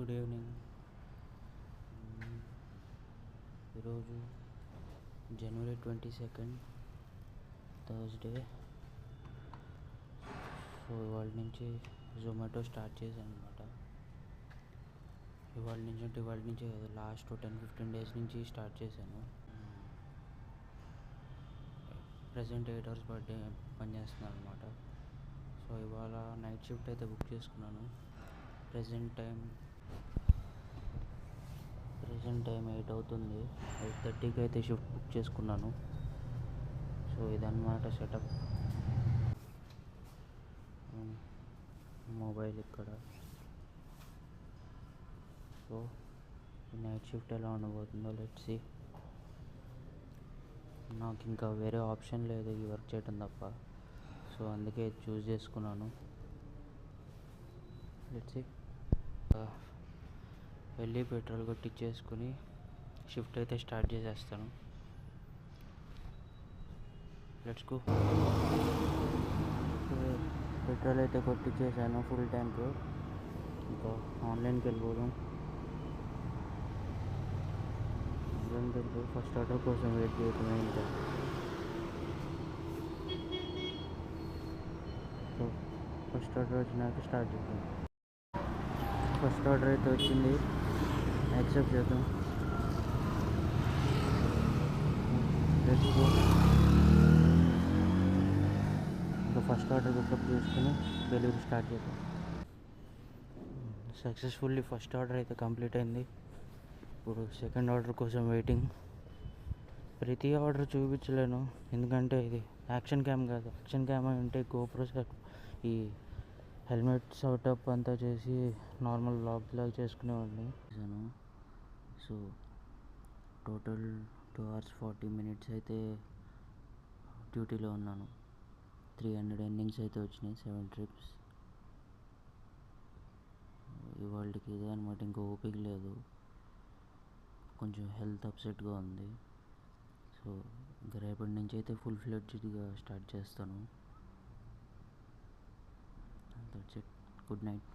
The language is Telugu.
Good evening. ఈరోజు జనవరి 22 థర్స్డే. సో ఇవాళ నుంచి జొమాటో స్టార్ట్ చేశాను అనమాట. ఇవాళ నుంచి లాస్ట్ 10-15 డేస్ నుంచి స్టార్ట్ చేశాను. ప్రజెంట్ 8 hours పర్ డే పనిచేస్తున్నాను అనమాట. సో ఇవాళ నైట్ షిఫ్ట్ అయితే బుక్ చేసుకున్నాను. ప్రజెంట్ టైం 8 అవుతుంది. 8:30కి అయితే షిఫ్ట్ బుక్ చేసుకున్నాను. సో ఇదన్నమాట సెటప్. మొబైల్ ఇక్కడ. సో ఈ నైట్ షిఫ్ట్ ఎలా ఉండబోతుందో లెట్స్ సీ. నాకు ఇంకా వేరే ఆప్షన్ లేదు ఈ వర్క్ చేయడం తప్ప. సో అందుకే చూస్ చేసుకున్నాను. Let's see. వెళ్ళి పెట్రోల్ కొట్టించేసుకుని షిఫ్ట్ అయితే స్టార్ట్ చేసేస్తాను. Let's go. పెట్రోల్ అయితే కొట్టించేసాను ఫుల్ ట్యాంక్. ఇంకా ఆన్లైన్కి వెళ్ళిపోదాం. ఫస్ట్ ఆర్డర్ కోసం వెయిట్ చేయటమే ఇంకా. సో ఫస్ట్ ఆర్డర్ వచ్చినాక స్టార్ట్ చేద్దాం. ఫస్ట్ ఆర్డర్ అయితే వచ్చింది, యాక్సెప్ట్ చేద్దాం. Let's go. ఇంకా ఫస్ట్ ఆర్డర్ పికప్ చేసుకుని డెలివరీ స్టార్ట్ చేద్దాం. సక్సెస్ఫుల్లీ ఫస్ట్ ఆర్డర్ అయితే కంప్లీట్ అయింది. ఇప్పుడు సెకండ్ ఆర్డర్ కోసం వెయిటింగ్. ప్రతి ఆర్డర్ చూపించలేను ఎందుకంటే ఇది యాక్షన్ క్యామ్ కాదు. యాక్షన్ క్యామ్ అంటే గోప్రో ఈ హెల్మెట్ సెటప్ అంతా చేసి నార్మల్ వ్లాగ్ లాగా చేసుకునేవాడిని. సో టోటల్ 2 hours 40 minutes అయితే డ్యూటీలో ఉన్నాను. 300 earnings అయితే వచ్చినాయి, 7 trips. ఇవాళకి ఇదే అనమాట. ఇంకా ఓపిక లేదు, కొంచెం హెల్త్ అప్సెట్గా ఉంది. సో ఇంకా రేపటి నుంచి అయితే ఫుల్ ఫ్లెడ్జ్డ్గా స్టార్ట్ చేస్తాను. That's it. Good night.